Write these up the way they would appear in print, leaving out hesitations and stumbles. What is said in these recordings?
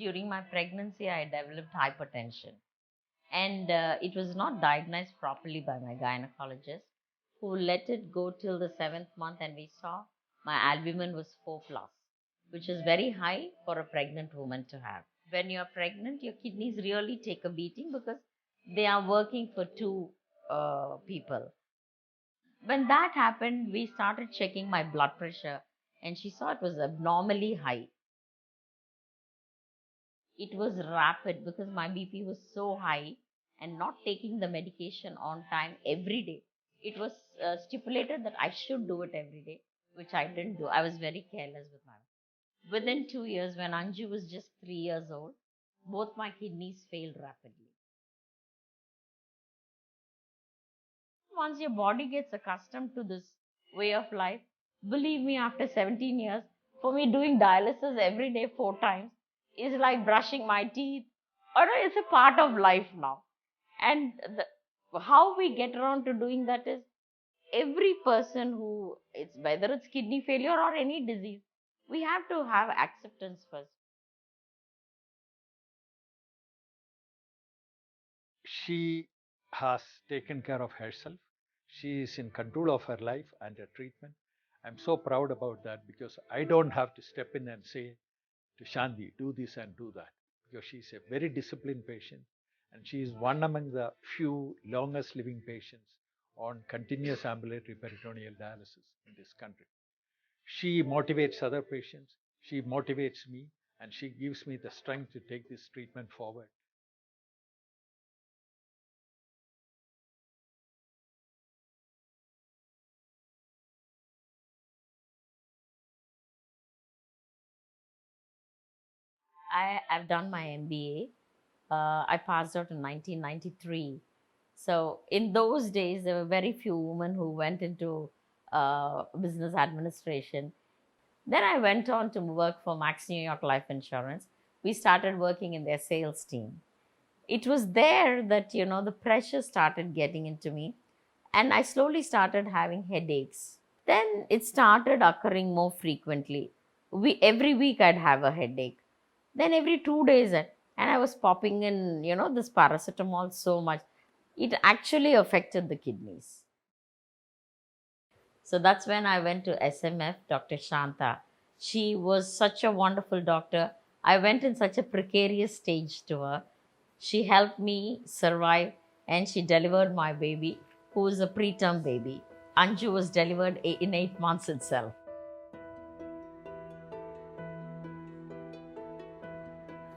During my pregnancy, I developed hypertension, and it was not diagnosed properly by my gynecologist, who let it go till the 7th month, and we saw my albumin was 4 plus, which is very high for a pregnant woman to have. When you're pregnant, your kidneys really take a beating because they are working for two people. When that happened, we started checking my blood pressure, and she saw it was abnormally high. It was rapid because my BP was so high, and not taking the medication on time every day. It was stipulated that I should do it every day, which I didn't do. I was very careless with my. Within 2 years, when Anju was just 3 years old, both my kidneys failed rapidly. Once your body gets accustomed to this way of life, believe me, after 17 years, for me, doing dialysis every day 4 times is like brushing my teeth, or it's a part of life now. And how we get around to doing that is, every person who, it's whether it's kidney failure or any disease, we have to have acceptance first. She has taken care of herself. She is in control of her life and her treatment. I'm so proud about that because I don't have to step in and say to Shanti, do this and do that, because she's a very disciplined patient and she is one among the few longest living patients on continuous ambulatory peritoneal dialysis in this country. She motivates other patients, she motivates me, and she gives me the strength to take this treatment forward. I've done my MBA. I passed out in 1993. So in those days, there were very few women who went into business administration. Then I went on to work for Max New York Life Insurance. We started working in their sales team. It was there that, the pressure started getting into me, and I slowly started having headaches. Then it started occurring more frequently. Every week I'd have a headache. Then every 2 days, and I was popping in, this paracetamol so much. It actually affected the kidneys. So that's when I went to SMF, Dr. Shanta. She was such a wonderful doctor. I went in such a precarious stage to her. She helped me survive, and she delivered my baby, who was a preterm baby. Anju was delivered in 8 months itself.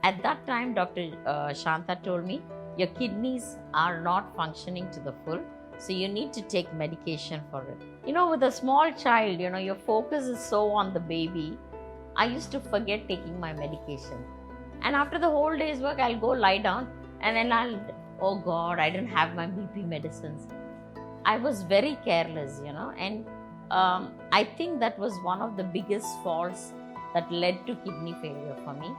At that time, Dr. Shanta told me, your kidneys are not functioning to the full, so you need to take medication for it. With a small child, your focus is so on the baby. I used to forget taking my medication. And after the whole day's work, I'll go lie down, and then oh God, I didn't have my BP medicines. I was very careless, and I think that was one of the biggest faults that led to kidney failure for me.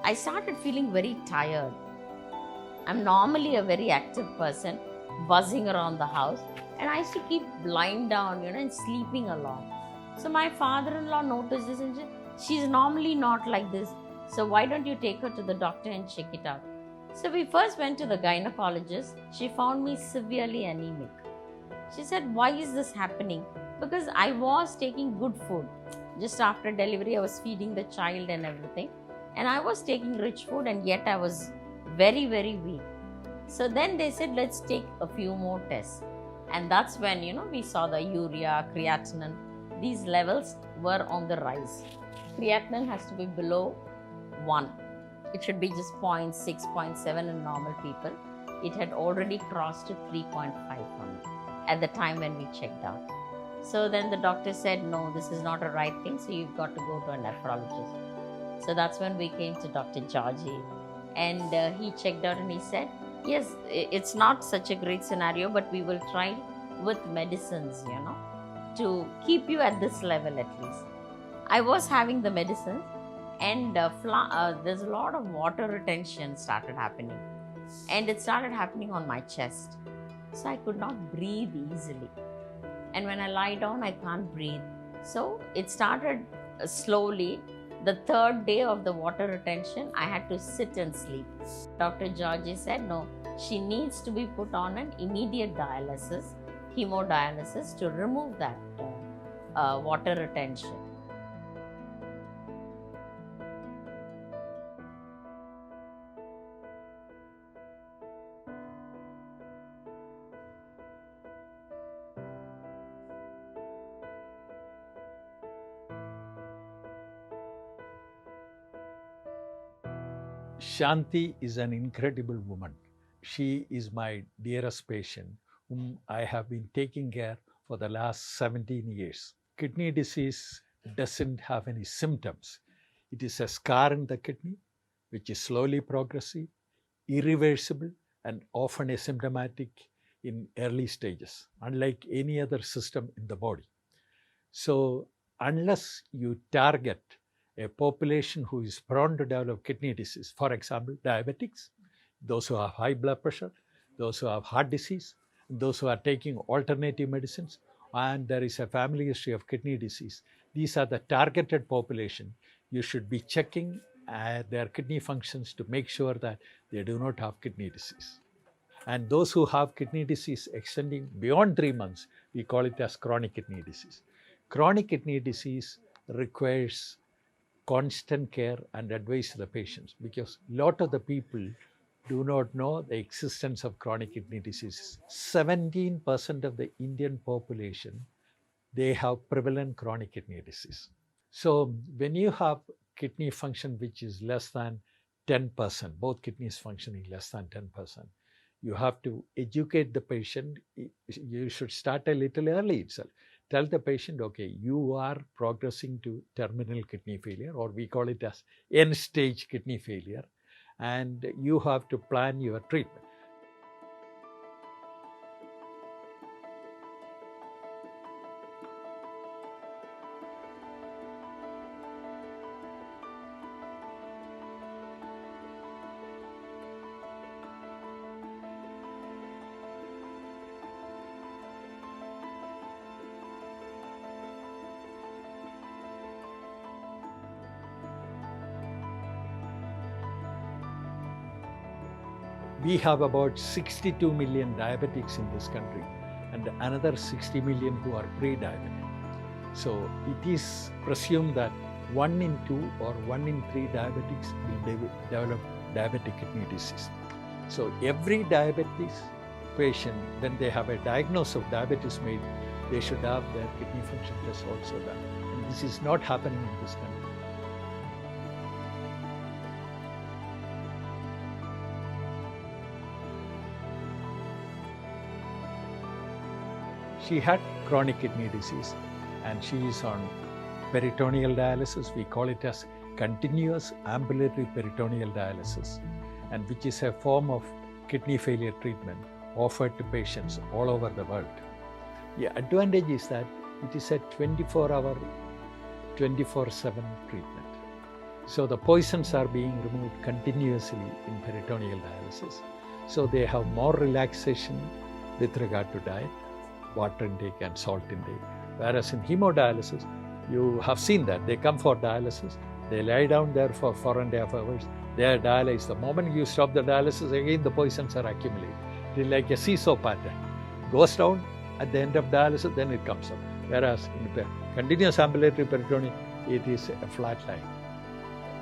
I started feeling very tired. I'm normally a very active person, buzzing around the house, and I used to keep lying down, and sleeping a lot. So my father-in-law noticed this and said, she's normally not like this. So why don't you take her to the doctor and check it out? So we first went to the gynecologist. She found me severely anemic. She said, why is this happening? Because I was taking good food. Just after delivery, I was feeding the child and everything. And I was taking rich food, and yet I was very, very weak. So then they said, let's take a few more tests. And that's when, we saw the urea, creatinine. These levels were on the rise. Creatinine has to be below 1. It should be just 0.6, 0.7 in normal people. It had already crossed to 3.5 for me at the time when we checked out. So then the doctor said, no, this is not a right thing, so you've got to go to a nephrologist. So that's when we came to Dr. Georgie, and he checked out and he said, yes, it's not such a great scenario, but we will try with medicines, to keep you at this level at least. I was having the medicines, and there's a lot of water retention started happening, and it started happening on my chest. So I could not breathe easily. And when I lie down, I can't breathe. So it started slowly. The third day of the water retention, I had to sit and sleep. Dr. Georgie said, no, she needs to be put on an immediate dialysis, hemodialysis, to remove that water retention. Shanti is an incredible woman. She is my dearest patient whom I have been taking care for the last 17 years. Kidney disease doesn't have any symptoms. It is a scar in the kidney which is slowly progressive, irreversible, and often asymptomatic in early stages, unlike any other system in the body. So, unless you target a population who is prone to develop kidney disease, for example, diabetics, those who have high blood pressure, those who have heart disease, those who are taking alternative medicines, and there is a family history of kidney disease. These are the targeted population. You should be checking their kidney functions to make sure that they do not have kidney disease. And those who have kidney disease extending beyond 3 months, we call it as chronic kidney disease. Chronic kidney disease requires constant care and advice to the patients, because a lot of the people do not know the existence of chronic kidney disease. 17% of the Indian population, they have prevalent chronic kidney disease. So when you have kidney function which is less than 10%, both kidneys functioning less than 10%, you have to educate the patient. You should start a little early itself. Tell the patient, okay, you are progressing to terminal kidney failure, or we call it as end stage kidney failure, and you have to plan your treatment. We have about 62 million diabetics in this country and another 60 million who are pre-diabetic. So it is presumed that 1 in 2 or 1 in 3 diabetics will develop diabetic kidney disease. So every diabetes patient, when they have a diagnosis of diabetes made, they should have their kidney function test also done. And this is not happening in this country. She had chronic kidney disease and she is on peritoneal dialysis. We call it as continuous ambulatory peritoneal dialysis, and which is a form of kidney failure treatment offered to patients all over the world. The advantage is that it is a 24-hour, 24/7 treatment. So the poisons are being removed continuously in peritoneal dialysis. So they have more relaxation with regard to diet, water intake and salt intake. Whereas in hemodialysis, you have seen that they come for dialysis, they lie down there for 4.5 hours, they are dialyzed. The moment you stop the dialysis, again the poisons are accumulated. It is like a seesaw pattern. Goes down at the end of dialysis, then it comes up. Whereas in the continuous ambulatory peritoneum, it is a flat line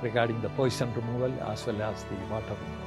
regarding the poison removal as well as the water removal.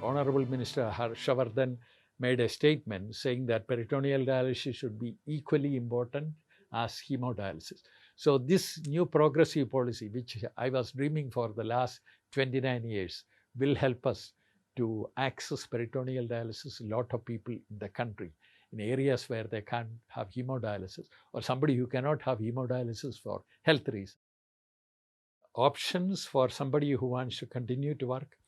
Honorable Minister Harshavardhan made a statement saying that peritoneal dialysis should be equally important as hemodialysis. So this new progressive policy, which I was dreaming for the last 29 years, will help us to access peritoneal dialysis. A lot of people in the country, in areas where they can't have hemodialysis, or somebody who cannot have hemodialysis for health reasons. Options for somebody who wants to continue to work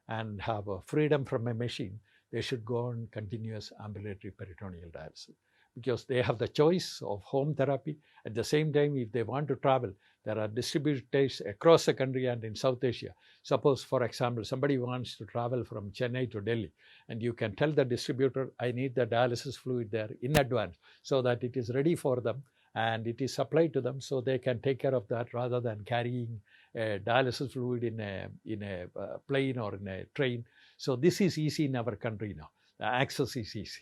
and have a freedom from a machine, they should go on continuous ambulatory peritoneal dialysis. because they have the choice of home therapy. At the same time, if they want to travel, there are distributors across the country and in South Asia. Suppose, for example, somebody wants to travel from Chennai to Delhi, and you can tell the distributor, I need the dialysis fluid there in advance so that it is ready for them and it is supplied to them, so they can take care of that rather than carrying dialysis fluid in a plane or in a train. So this is easy in our country now. The access is easy.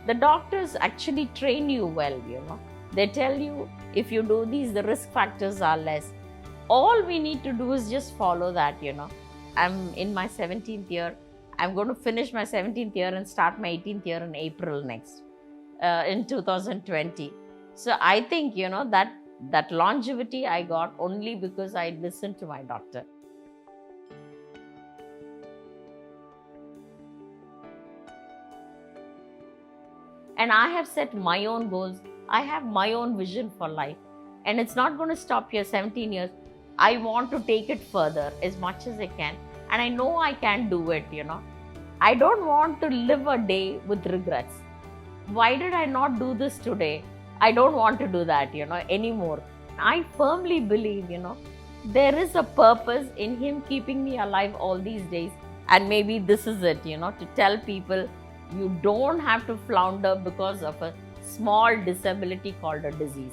The doctors actually train you well, They tell you if you do these, the risk factors are less. All we need to do is just follow that, I'm in my 17th year. I'm going to finish my 17th year and start my 18th year in April next, in 2020. So I think, that longevity I got only because I listened to my doctor. And I have set my own goals. I have my own vision for life. And it's not going to stop here 17 years. I want to take it further as much as I can. And I know I can do it, I don't want to live a day with regrets. Why did I not do this today? I don't want to do that, anymore. I firmly believe, there is a purpose in Him keeping me alive all these days. And maybe this is it, to tell people, you don't have to flounder because of a small disability called a disease.